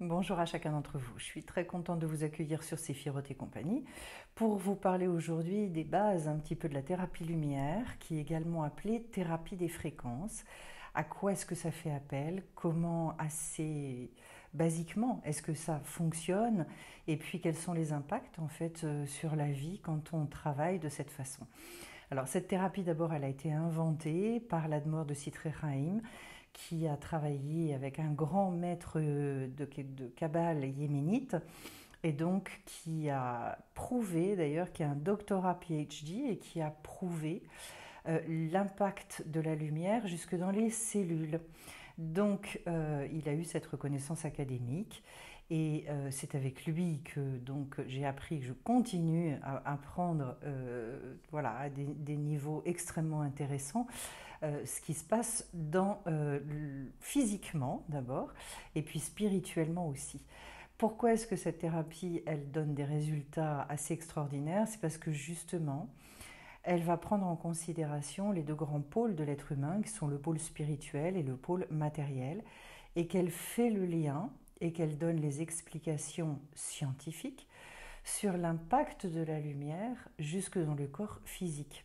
Bonjour à chacun d'entre vous. Je suis très contente de vous accueillir sur Séphiroth et compagnie pour vous parler aujourd'hui des bases un petit peu de la thérapie lumière, qui est également appelée thérapie des fréquences. À quoi est-ce que ça fait appel? Comment assez basiquement est-ce que ça fonctionne? Et puis quels sont les impacts en fait sur la vie quand on travaille de cette façon? Alors cette thérapie d'abord elle a été inventée par l'Admor de Sitré Haïm qui a travaillé avec un grand maître de Kabbale yéménite et donc qui a prouvé d'ailleurs, qui a un doctorat PhD et qui a prouvé l'impact de la lumière jusque dans les cellules. Donc il a eu cette reconnaissance académique et c'est avec lui que donc j'ai appris, que je continue à apprendre voilà, à des niveaux extrêmement intéressants ce qui se passe physiquement d'abord et puis spirituellement aussi. Pourquoi est-ce que cette thérapie elle donne des résultats assez extraordinaires? C'est parce que justement elle va prendre en considération les deux grands pôles de l'être humain qui sont le pôle spirituel et le pôle matériel et qu'elle fait le lien et qu'elle donne les explications scientifiques sur l'impact de la lumière jusque dans le corps physique.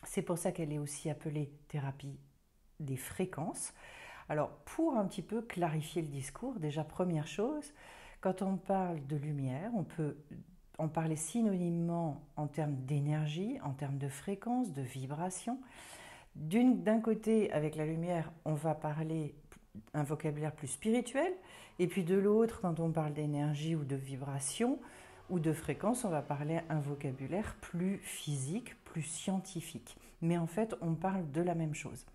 C'est pour ça qu'elle est aussi appelée thérapie des fréquences. Alors, pour un petit peu clarifier le discours, déjà première chose, quand on parle de lumière, on peut en parler synonymement en termes d'énergie, en termes de fréquence, de vibration. D'un côté, avec la lumière, on va parler un vocabulaire plus spirituel, et puis de l'autre, quand on parle d'énergie ou de vibration ou de fréquence, on va parler un vocabulaire plus physique, plus scientifique. Mais en fait, on parle de la même chose.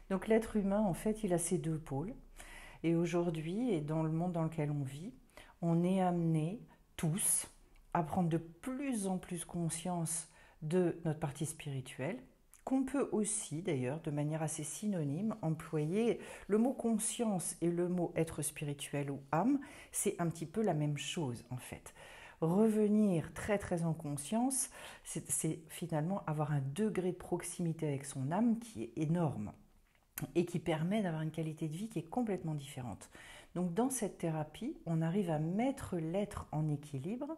Donc l'être humain, en fait, il a ces deux pôles. Et aujourd'hui, et dans le monde dans lequel on vit, on est amenés tous à prendre de plus en plus conscience de notre partie spirituelle, qu'on peut aussi, d'ailleurs, de manière assez synonyme, employer le mot conscience et le mot être spirituel ou âme, c'est un petit peu la même chose, en fait. Revenir très très en conscience, c'est finalement avoir un degré de proximité avec son âme qui est énorme et qui permet d'avoir une qualité de vie qui est complètement différente. Donc dans cette thérapie, on arrive à mettre l'être en équilibre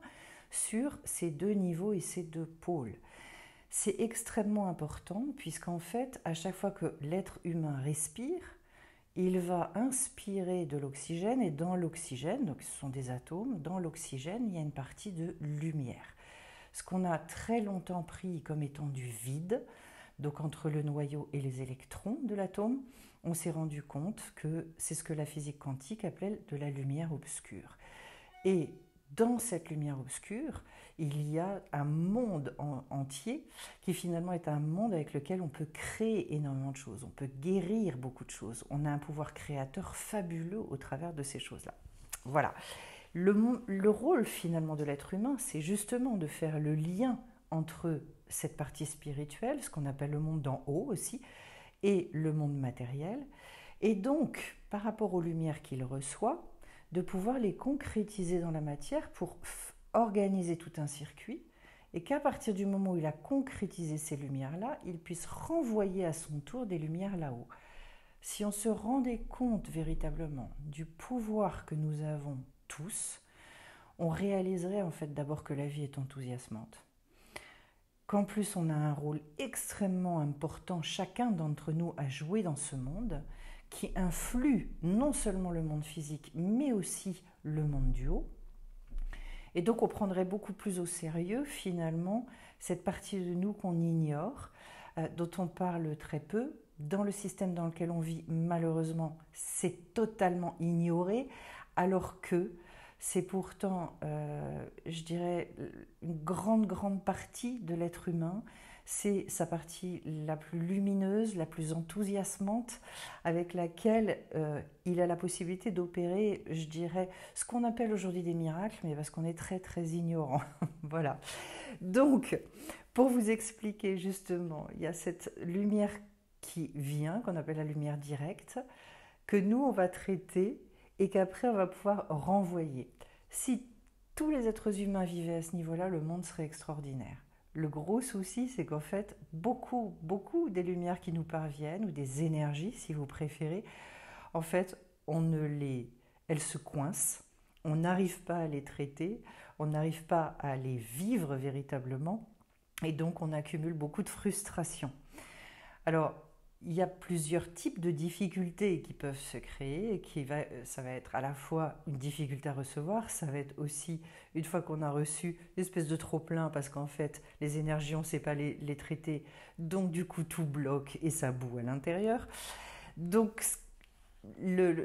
sur ces deux niveaux et ces deux pôles. C'est extrêmement important puisqu'en fait, à chaque fois que l'être humain respire, il va inspirer de l'oxygène et dans l'oxygène, donc ce sont des atomes, dans l'oxygène, il y a une partie de lumière. Ce qu'on a très longtemps pris comme étant du vide, donc entre le noyau et les électrons de l'atome, on s'est rendu compte que c'est ce que la physique quantique appelait de la lumière obscure. Et dans cette lumière obscure, il y a un monde entier qui finalement est un monde avec lequel on peut créer énormément de choses, on peut guérir beaucoup de choses, on a un pouvoir créateur fabuleux au travers de ces choses-là. Voilà. Le rôle finalement de l'être humain, c'est justement de faire le lien entre cette partie spirituelle, ce qu'on appelle le monde d'en haut aussi, et le monde matériel, et donc par rapport aux lumières qu'il reçoit, de pouvoir les concrétiser dans la matière pour organiser tout un circuit, et qu'à partir du moment où il a concrétisé ces lumières-là, il puisse renvoyer à son tour des lumières là-haut. Si on se rendait compte véritablement du pouvoir que nous avons tous, on réaliserait en fait d'abord que la vie est enthousiasmante, qu'en plus on a un rôle extrêmement important chacun d'entre nous à jouer dans ce monde qui influe non seulement le monde physique mais aussi le monde du haut. Et donc on prendrait beaucoup plus au sérieux finalement cette partie de nous qu'on ignore, dont on parle très peu. Dans le système dans lequel on vit, malheureusement, c'est totalement ignoré, alors que c'est pourtant, je dirais, une grande partie de l'être humain. C'est sa partie la plus lumineuse, la plus enthousiasmante, avec laquelle il a la possibilité d'opérer, je dirais, ce qu'on appelle aujourd'hui des miracles, mais parce qu'on est très très ignorant. Voilà. Donc, pour vous expliquer justement, il y a cette lumière qui vient, qu'on appelle la lumière directe, que nous, on va traiter et qu'après, on va pouvoir renvoyer. Si tous les êtres humains vivaient à ce niveau-là, le monde serait extraordinaire. Le gros souci, c'est qu'en fait, beaucoup des lumières qui nous parviennent, ou des énergies, si vous préférez, en fait, elles se coincent on n'arrive pas à les traiter, on n'arrive pas à les vivre véritablement, et donc on accumule beaucoup de frustration. Alors, il y a plusieurs types de difficultés qui peuvent se créer, ça va être à la fois une difficulté à recevoir, ça va être aussi, une fois qu'on a reçu, une espèce de trop-plein, parce qu'en fait, les énergies, on ne sait pas les traiter, donc du coup, tout bloque et ça boue à l'intérieur. Donc,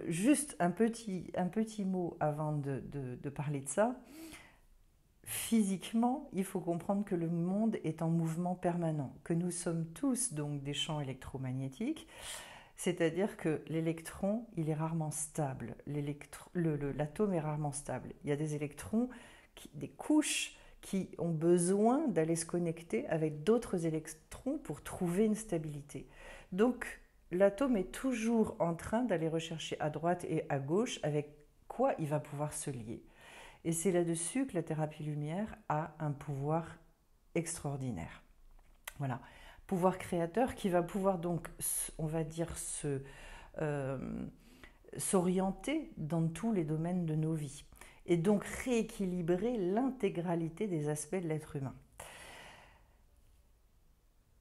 juste un petit mot avant de parler de ça. Physiquement, il faut comprendre que le monde est en mouvement permanent, que nous sommes tous donc des champs électromagnétiques, c'est-à-dire que l'électron, il est rarement stable, l'atome est rarement stable. Il y a des électrons, des couches qui ont besoin d'aller se connecter avec d'autres électrons pour trouver une stabilité. Donc, l'atome est toujours en train d'aller rechercher à droite et à gauche avec quoi il va pouvoir se lier. Et c'est là-dessus que la thérapie lumière a un pouvoir extraordinaire. Voilà, pouvoir créateur qui va pouvoir donc, on va dire, s'orienter dans tous les domaines de nos vies et donc rééquilibrer l'intégralité des aspects de l'être humain.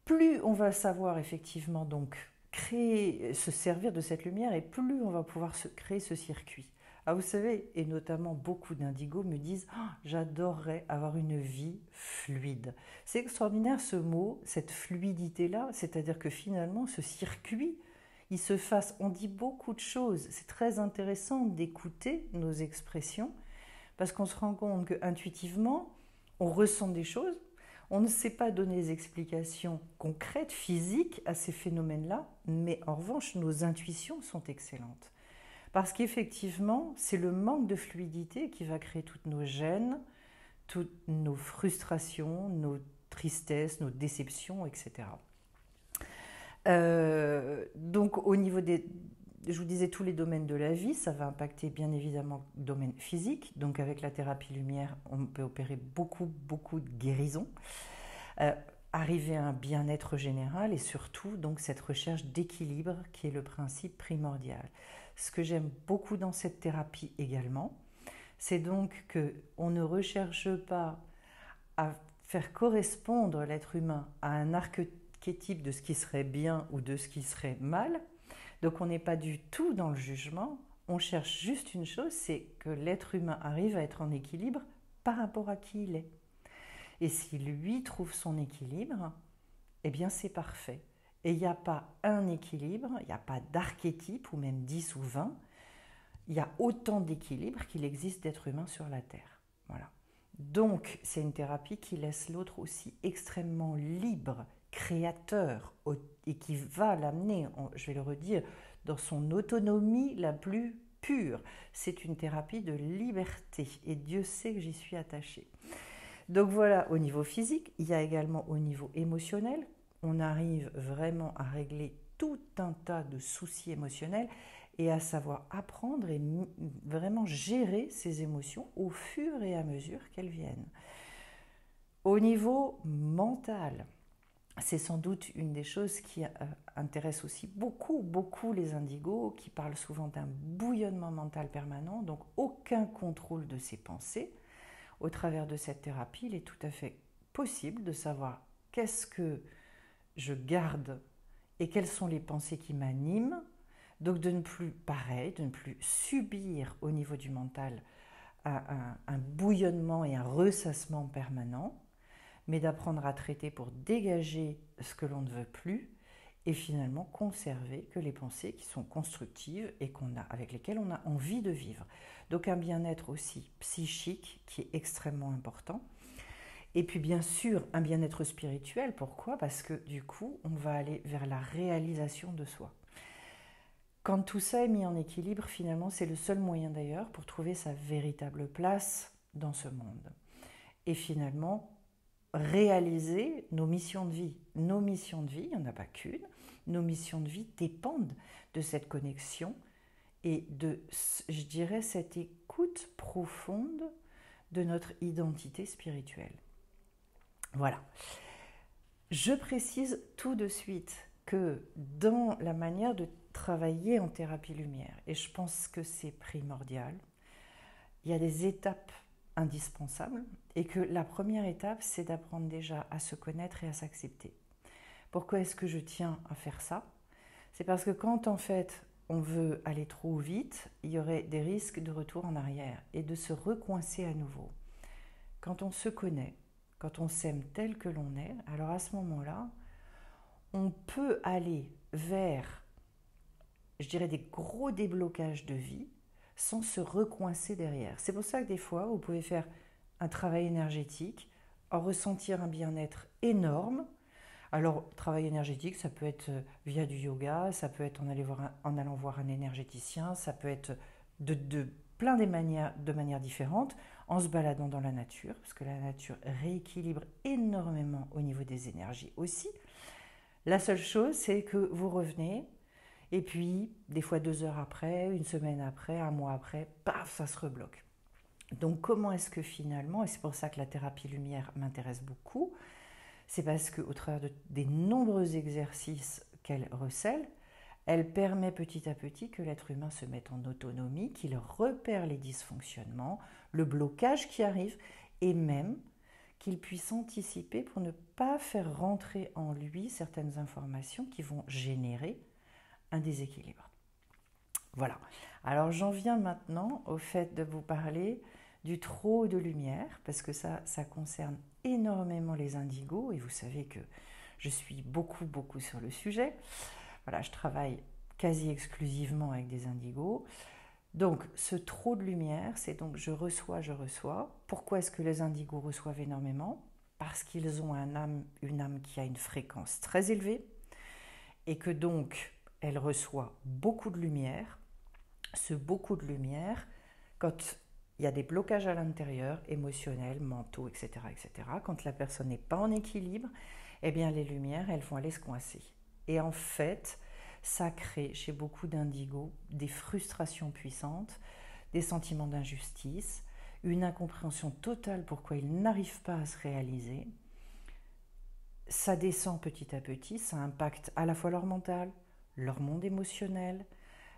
Plus on va savoir effectivement donc se servir de cette lumière et plus on va pouvoir créer ce circuit. Ah, vous savez, et notamment beaucoup d'indigos me disent j'adorerais avoir une vie fluide. C'est extraordinaire ce mot, cette fluidité-là, c'est-à-dire que finalement ce circuit, il se fasse, on dit beaucoup de choses, c'est très intéressant d'écouter nos expressions parce qu'on se rend compte qu'intuitivement, on ressent des choses, on ne sait pas donner des explications concrètes, physiques à ces phénomènes-là, mais en revanche, nos intuitions sont excellentes. Parce qu'effectivement, c'est le manque de fluidité qui va créer toutes nos gênes, toutes nos frustrations, nos tristesses, nos déceptions, etc. Donc au niveau je vous disais, tous les domaines de la vie, ça va impacter bien évidemment le domaine physique. Donc avec la thérapie lumière, on peut opérer beaucoup de guérison, arriver à un bien-être général et surtout donc cette recherche d'équilibre qui est le principe primordial. Ce que j'aime beaucoup dans cette thérapie également, c'est donc qu'on ne recherche pas à faire correspondre l'être humain à un archétype de ce qui serait bien ou de ce qui serait mal. Donc on n'est pas du tout dans le jugement, on cherche juste une chose, c'est que l'être humain arrive à être en équilibre par rapport à qui il est. Et si lui trouve son équilibre, eh bien c'est parfait. Et il n'y a pas un équilibre, il n'y a pas d'archétype, ou même 10 ou 20. Il y a autant d'équilibres qu'il existe d'êtres humains sur la Terre. Voilà. Donc, c'est une thérapie qui laisse l'autre aussi extrêmement libre, créateur, et qui va l'amener, je vais le redire, dans son autonomie la plus pure. C'est une thérapie de liberté, et Dieu sait que j'y suis attachée. Donc voilà, au niveau physique, il y a également au niveau émotionnel, on arrive vraiment à régler tout un tas de soucis émotionnels et à savoir apprendre et vraiment gérer ces émotions au fur et à mesure qu'elles viennent. Au niveau mental, c'est sans doute une des choses qui intéresse aussi beaucoup les indigos, qui parlent souvent d'un bouillonnement mental permanent, donc aucun contrôle de ses pensées. Au travers de cette thérapie, il est tout à fait possible de savoir qu'est-ce que je garde et quelles sont les pensées qui m'animent, donc de ne plus, de ne plus subir au niveau du mental un bouillonnement et un ressassement permanent, mais d'apprendre à traiter pour dégager ce que l'on ne veut plus et finalement conserver que les pensées qui sont constructives et avec lesquelles on a envie de vivre. Donc un bien-être aussi psychique qui est extrêmement important. Et puis bien sûr, un bien-être spirituel. Pourquoi ? Parce que du coup, on va aller vers la réalisation de soi. Quand tout ça est mis en équilibre, finalement, c'est le seul moyen d'ailleurs pour trouver sa véritable place dans ce monde. Et finalement, réaliser nos missions de vie. Nos missions de vie, il n'y en a pas qu'une. Nos missions de vie dépendent de cette connexion et de, je dirais, cette écoute profonde de notre identité spirituelle. Voilà. Je précise tout de suite que dans la manière de travailler en thérapie lumière, et je pense que c'est primordial, il y a des étapes indispensables et que la première étape, c'est d'apprendre déjà à se connaître et à s'accepter. Pourquoi est-ce que je tiens à faire ça? C'est parce que quand en fait on veut aller trop vite, il y aurait des risques de retour en arrière et de se recoincer à nouveau. Quand on se connaît, quand on s'aime tel que l'on est, alors à ce moment-là, on peut aller vers, je dirais, des gros déblocages de vie sans se recoincer derrière. C'est pour ça que des fois, vous pouvez faire un travail énergétique, en ressentir un bien-être énorme. Alors, travail énergétique, ça peut être via du yoga, ça peut être en allant voir un énergéticien, ça peut être de plein de manières différentes, en se baladant dans la nature, parce que la nature rééquilibre énormément au niveau des énergies aussi. La seule chose, c'est que vous revenez, et puis, des fois 2 heures après, une semaine après, un mois après, paf, ça se rebloque. Donc, comment est-ce que finalement, et c'est pour ça que la thérapie lumière m'intéresse beaucoup, c'est parce qu'au travers des nombreux exercices qu'elle recèle, elle permet petit à petit que l'être humain se mette en autonomie, qu'il repère les dysfonctionnements, le blocage qui arrive, et même qu'il puisse anticiper pour ne pas faire rentrer en lui certaines informations qui vont générer un déséquilibre. Voilà. Alors j'en viens maintenant au fait de vous parler du trop de lumière, parce que ça concerne énormément les indigos, et vous savez que je suis beaucoup sur le sujet. Voilà, je travaille quasi exclusivement avec des indigos. Donc ce trop de lumière, c'est donc je reçois. Pourquoi est-ce que les indigos reçoivent énormément? Parce qu'ils ont une âme qui a une fréquence très élevée, et que donc elle reçoit beaucoup de lumière. Ce beaucoup de lumière, quand il y a des blocages à l'intérieur, émotionnels, mentaux, etc., quand la personne n'est pas en équilibre, eh bien les lumières, elles vont aller se coincer. Et en fait, ça crée chez beaucoup d'indigos des frustrations puissantes, des sentiments d'injustice, une incompréhension totale pourquoi ils n'arrivent pas à se réaliser. Ça descend petit à petit, ça impacte à la fois leur mental, leur monde émotionnel,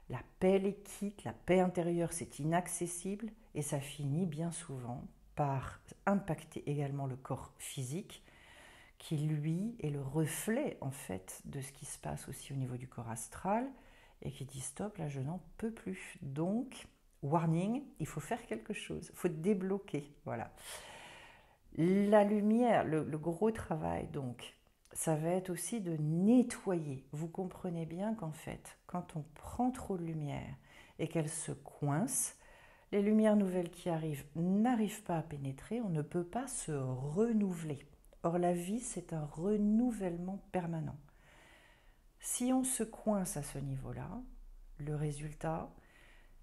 la paix les quitte, la paix intérieure c'est inaccessible et ça finit bien souvent par impacter également le corps physique qui lui est le reflet en fait de ce qui se passe aussi au niveau du corps astral et qui dit stop, là je n'en peux plus. Donc, warning, il faut faire quelque chose, il faut débloquer, voilà. La lumière, le gros travail donc, ça va être aussi de nettoyer. Vous comprenez bien qu'en fait, quand on prend trop de lumière et qu'elle se coince, les lumières nouvelles qui arrivent n'arrivent pas à pénétrer, on ne peut pas se renouveler. Or, la vie, c'est un renouvellement permanent. Si on se coince à ce niveau-là, le résultat,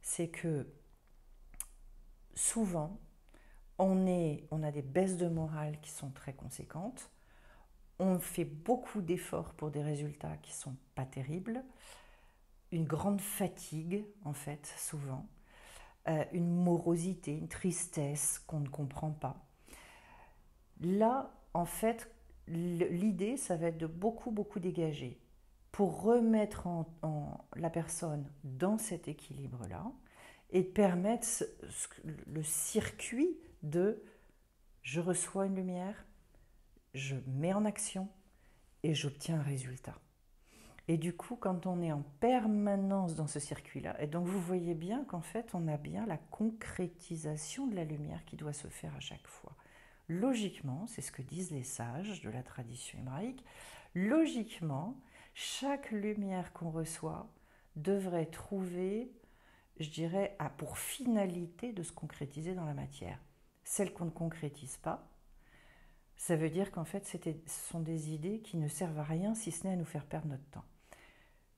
c'est que souvent, on a des baisses de morale qui sont très conséquentes. On fait beaucoup d'efforts pour des résultats qui ne sont pas terribles. Une grande fatigue, en fait, souvent. Une morosité, une tristesse qu'on ne comprend pas. Là, en fait, l'idée, ça va être de beaucoup dégager pour remettre la personne dans cet équilibre-là et permettre le circuit de je reçois une lumière, je mets en action et j'obtiens un résultat. Et du coup, quand on est en permanence dans ce circuit-là, et donc vous voyez bien qu'en fait, on a bien la concrétisation de la lumière qui doit se faire à chaque fois. Logiquement, c'est ce que disent les sages de la tradition hébraïque, logiquement, chaque lumière qu'on reçoit devrait trouver, je dirais, pour finalité de se concrétiser dans la matière. Celle qu'on ne concrétise pas, ça veut dire qu'en fait, ce sont des idées qui ne servent à rien si ce n'est à nous faire perdre notre temps.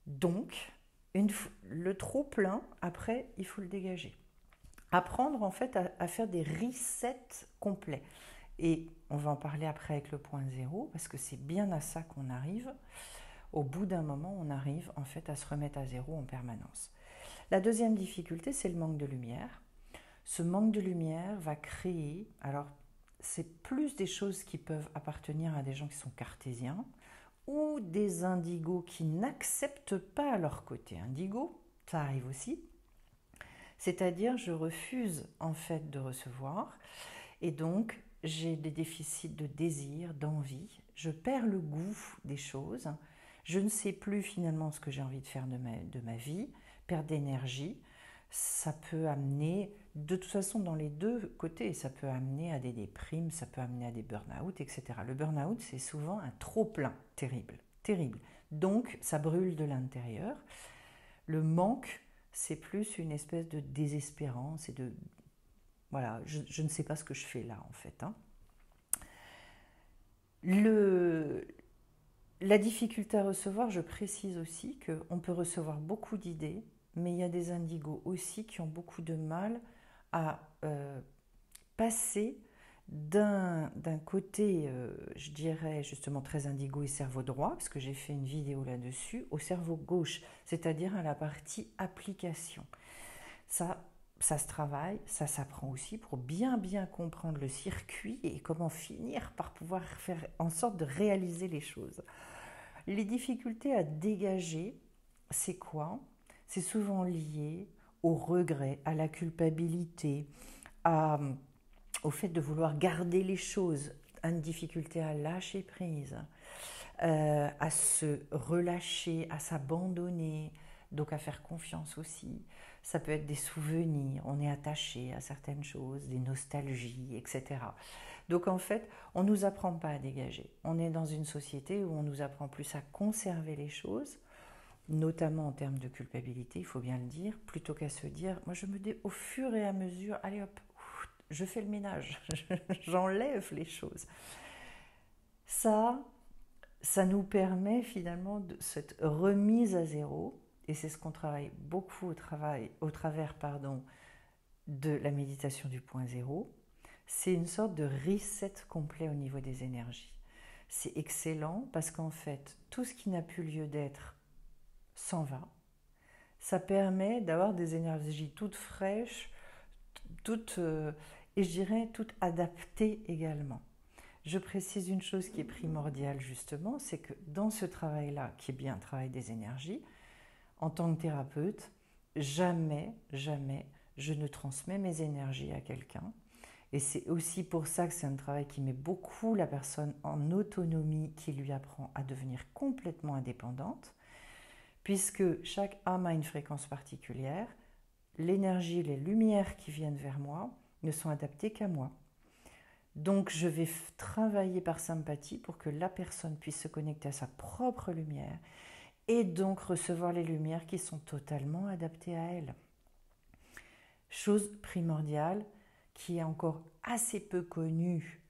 Donc, le trop plein, après, il faut le dégager. Apprendre en fait à faire des resets complets. Et on va en parler après avec le point zéro, parce que c'est bien à ça qu'on arrive. Au bout d'un moment, on arrive en fait à se remettre à zéro en permanence. La deuxième difficulté, c'est le manque de lumière. Ce manque de lumière va créer, alors c'est plus des choses qui peuvent appartenir à des gens qui sont cartésiens ou des indigos qui n'acceptent pas leur côté indigo, ça arrive aussi. C'est-à-dire, je refuse en fait de recevoir et donc j'ai des déficits de désir, d'envie. Je perds le goût des choses. Je ne sais plus finalement ce que j'ai envie de faire de ma vie. Perte d'énergie. Ça peut amener, de toute façon dans les deux côtés, ça peut amener à des déprimes, ça peut amener à des burn-out, etc. Le burn-out, c'est souvent un trop-plein terrible, terrible. Donc, ça brûle de l'intérieur. Le manque, c'est plus une espèce de désespérance et de... Voilà, je ne sais pas ce que je fais là, en fait. Hein. Le, la difficulté à recevoir, je précise aussi qu'on peut recevoir beaucoup d'idées, mais il y a des indigos aussi qui ont beaucoup de mal à passer d'un côté, je dirais justement très indigo et cerveau droit, parce que j'ai fait une vidéo là-dessus, au cerveau gauche, c'est-à-dire à la partie application. Ça, ça se travaille, ça s'apprend aussi pour bien comprendre le circuit et comment finir par pouvoir faire en sorte de réaliser les choses. Les difficultés à dégager, c'est quoi? C'est souvent lié au regret, à la culpabilité, à, au fait de vouloir garder les choses, à une difficulté à lâcher prise, à se relâcher, à s'abandonner, donc à faire confiance aussi. Ça peut être des souvenirs, on est attaché à certaines choses, des nostalgies, etc. Donc en fait, on ne nous apprend pas à dégager. On est dans une société où on nous apprend plus à conserver les choses, notamment en termes de culpabilité, il faut bien le dire, plutôt qu'à se dire, moi je me dis au fur et à mesure, allez hop, je fais le ménage, j'enlève les choses. Ça, ça nous permet finalement de cette remise à zéro, et c'est ce qu'on travaille beaucoup au travers de la méditation du point zéro. C'est une sorte de reset complet au niveau des énergies. C'est excellent parce qu'en fait, tout ce qui n'a plus lieu d'être s'en va. Ça permet d'avoir des énergies toutes fraîches, toutes, et je dirais toutes adaptées également. Je précise une chose qui est primordiale justement, c'est que dans ce travail-là, qui est bien un travail des énergies, en tant que thérapeute, jamais je ne transmets mes énergies à quelqu'un. Et c'est aussi pour ça que c'est un travail qui met beaucoup la personne en autonomie, qui lui apprend à devenir complètement indépendante, puisque chaque âme a une fréquence particulière. L'énergie, les lumières qui viennent vers moi ne sont adaptées qu'à moi. Donc je vais travailler par sympathie pour que la personne puisse se connecter à sa propre lumière et donc recevoir les lumières qui sont totalement adaptées à elle. Chose primordiale qui est encore assez peu connue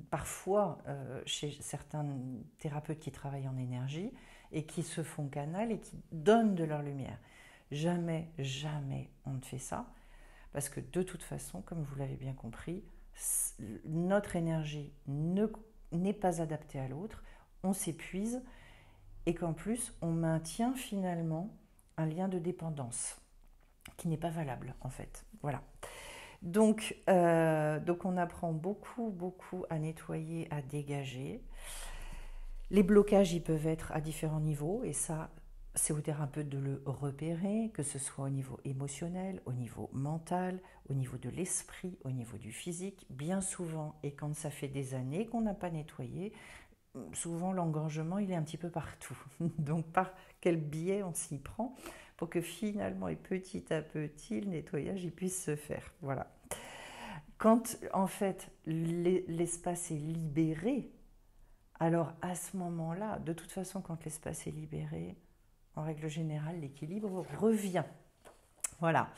parfois chez certains thérapeutes qui travaillent en énergie et qui se font canal et qui donnent de leur lumière. Jamais on ne fait ça. Parce que de toute façon, comme vous l'avez bien compris, notre énergie n'est pas adaptée à l'autre, on s'épuise et qu'en plus, on maintient finalement un lien de dépendance qui n'est pas valable en fait. Voilà. Donc on apprend beaucoup à nettoyer, à dégager. Les blocages, ils peuvent être à différents niveaux et ça, c'est au thérapeute de le repérer, que ce soit au niveau émotionnel, au niveau mental, au niveau de l'esprit, au niveau du physique. Bien souvent, et quand ça fait des années qu'on n'a pas nettoyé, souvent l'engorgement, il est un petit peu partout. Donc par quel biais on s'y prend pour que finalement et petit à petit, le nettoyage il puisse se faire. Voilà. Quand en fait l'espace est libéré, alors à ce moment-là, de toute façon, quand l'espace est libéré, en règle générale, l'équilibre revient. Voilà.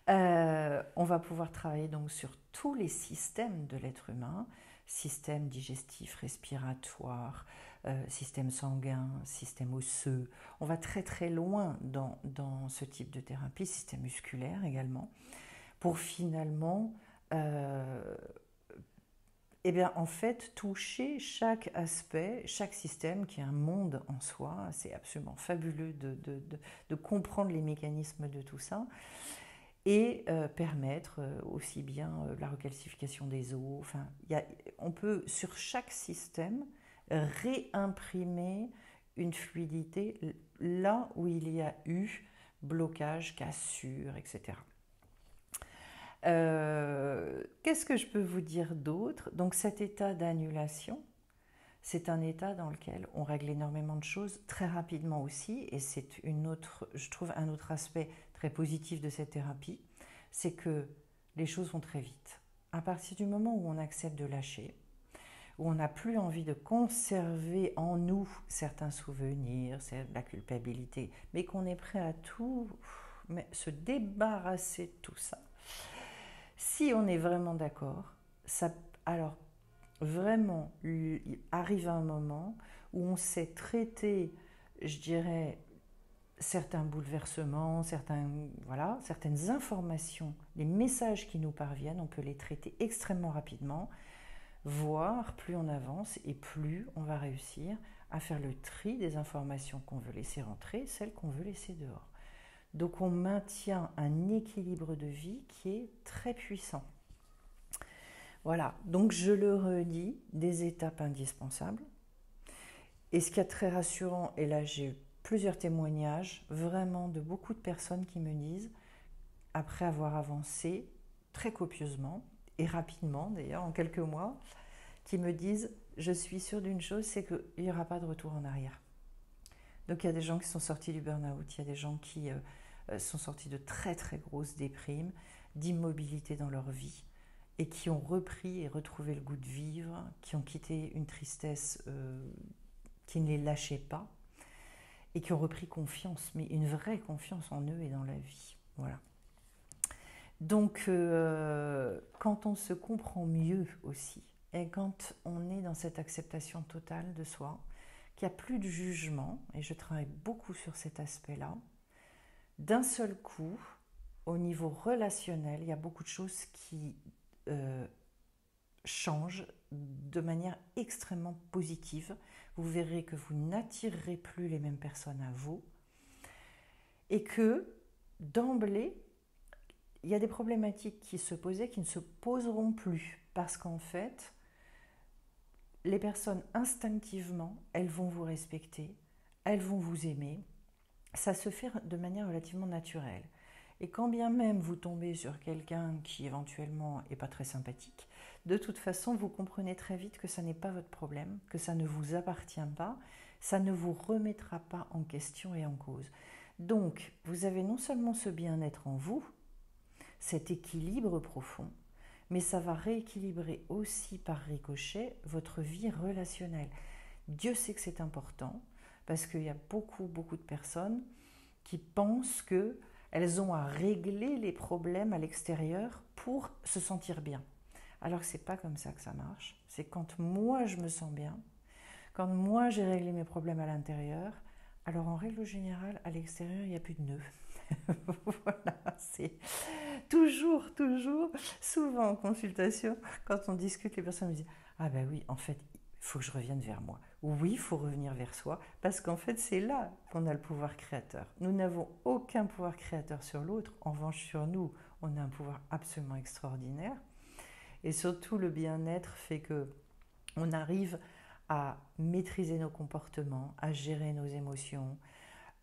On va pouvoir travailler donc sur tous les systèmes de l'être humain, système digestif, respiratoire, système sanguin, système osseux. On va très loin dans ce type de thérapie, système musculaire également, pour finalement eh bien, en fait, toucher chaque aspect, chaque système qui est un monde en soi. C'est absolument fabuleux de comprendre les mécanismes de tout ça et permettre aussi bien la recalcification des os. Enfin, on peut, sur chaque système, réimprimer une fluidité là où il y a eu blocage, cassure, etc. Qu'est-ce que je peux vous dire d'autre? Donc cet état d'annulation, c'est un état dans lequel on règle énormément de choses très rapidement aussi, et c'est je trouve un autre aspect très positif de cette thérapie, c'est que les choses vont très vite. À partir du moment où on accepte de lâcher, où on n'a plus envie de conserver en nous certains souvenirs, la culpabilité, mais qu'on est prêt à tout, se débarrasser de tout ça. Si on est vraiment d'accord, alors vraiment, il arrive un moment où on sait traiter, je dirais, certains bouleversements, certaines informations, les messages qui nous parviennent, on peut les traiter extrêmement rapidement, voire plus on avance et plus on va réussir à faire le tri des informations qu'on veut laisser rentrer, celles qu'on veut laisser dehors. Donc on maintient un équilibre de vie qui est très puissant. Voilà, donc je le redis, des étapes indispensables. Et ce qui est très rassurant, et là j'ai eu plusieurs témoignages, vraiment de beaucoup de personnes qui me disent, après avoir avancé très copieusement, et rapidement d'ailleurs, en quelques mois, qui me disent, je suis sûre d'une chose, c'est qu'il n'y aura pas de retour en arrière. Donc il y a des gens qui sont sortis du burn-out, il y a des gens qui sont sortis de très très grosses déprimes, d'immobilité dans leur vie, et qui ont repris et retrouvé le goût de vivre, qui ont quitté une tristesse qui ne les lâchait pas, et qui ont repris confiance, mais une vraie confiance en eux et dans la vie. Voilà. Donc, quand on se comprend mieux aussi, et quand on est dans cette acceptation totale de soi, qu'il n'y a plus de jugement, et je travaille beaucoup sur cet aspect-là, d'un seul coup, au niveau relationnel, il y a beaucoup de choses qui changent de manière extrêmement positive. Vous verrez que vous n'attirerez plus les mêmes personnes à vous, et que, d'emblée, il y a des problématiques qui se posaient qui ne se poseront plus, parce qu'en fait, les personnes instinctivement, elles vont vous respecter, elles vont vous aimer. Ça se fait de manière relativement naturelle. Et quand bien même vous tombez sur quelqu'un qui éventuellement n'est pas très sympathique, de toute façon, vous comprenez très vite que ça n'est pas votre problème, que ça ne vous appartient pas, ça ne vous remettra pas en question et en cause. Donc, vous avez non seulement ce bien-être en vous, cet équilibre profond, mais ça va rééquilibrer aussi par ricochet votre vie relationnelle. Dieu sait que c'est important, parce qu'il y a beaucoup de personnes qui pensent qu'elles ont à régler les problèmes à l'extérieur pour se sentir bien. Alors que ce n'est pas comme ça que ça marche. C'est quand moi je me sens bien, quand moi j'ai réglé mes problèmes à l'intérieur, alors en règle générale, à l'extérieur, il n'y a plus de nœuds. Voilà, c'est toujours, souvent en consultation, quand on discute, les personnes me disent « Ah ben oui, en fait, il faut que je revienne vers moi. » Oui, il faut revenir vers soi, parce qu'en fait, c'est là qu'on a le pouvoir créateur. Nous n'avons aucun pouvoir créateur sur l'autre. En revanche, sur nous, on a un pouvoir absolument extraordinaire. Et surtout, le bien-être fait qu'on arrive à maîtriser nos comportements, à gérer nos émotions,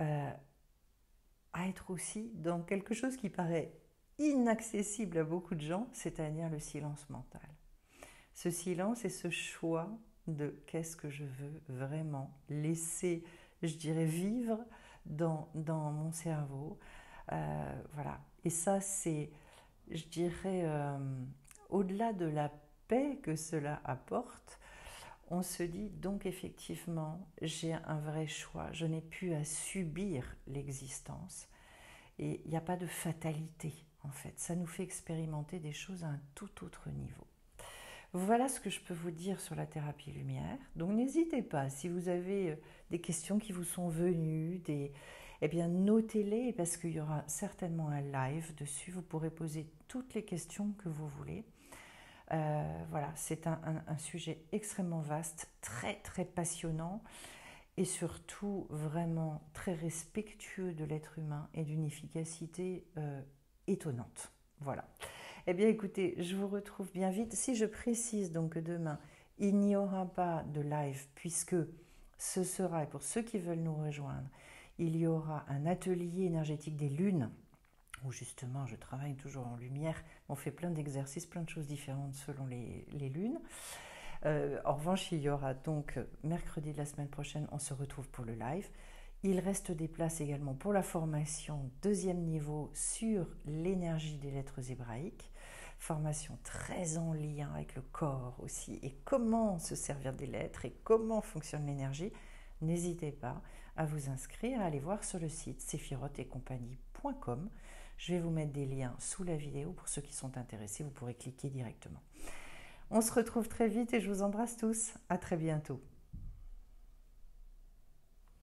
à être aussi dans quelque chose qui paraît inaccessible à beaucoup de gens, c'est-à-dire le silence mental. Ce silence et ce choix de qu'est-ce que je veux vraiment laisser, je dirais, vivre dans mon cerveau. Voilà. Et ça, c'est, je dirais, au-delà de la paix que cela apporte, on se dit donc effectivement, j'ai un vrai choix, je n'ai plus à subir l'existence. Et il n'y a pas de fatalité, en fait. Ça nous fait expérimenter des choses à un tout autre niveau. Voilà ce que je peux vous dire sur la thérapie lumière. Donc n'hésitez pas, si vous avez des questions qui vous sont venues, eh bien notez-les, parce qu'il y aura certainement un live dessus. Vous pourrez poser toutes les questions que vous voulez. Voilà, c'est un sujet extrêmement vaste, très passionnant, et surtout vraiment très respectueux de l'être humain et d'une efficacité étonnante. Voilà. Eh bien écoutez, je vous retrouve bien vite. Si je précise donc que demain, il n'y aura pas de live, puisque ce sera, et pour ceux qui veulent nous rejoindre, Il y aura un atelier énergétique des lunes, où justement je travaille toujours en lumière. On fait plein d'exercices, plein de choses différentes selon les lunes. En revanche, il y aura donc mercredi de la semaine prochaine, on se retrouve pour le live. Il reste des places également pour la formation deuxième niveau sur l'énergie des lettres hébraïques. Formation très en lien avec le corps aussi et comment se servir des lettres et comment fonctionne l'énergie. N'hésitez pas à vous inscrire, à aller voir sur le site sephirotetcompagnie.com. Je vais vous mettre des liens sous la vidéo pour ceux qui sont intéressés, vous pourrez cliquer directement. On se retrouve très vite et je vous embrasse tous. À très bientôt.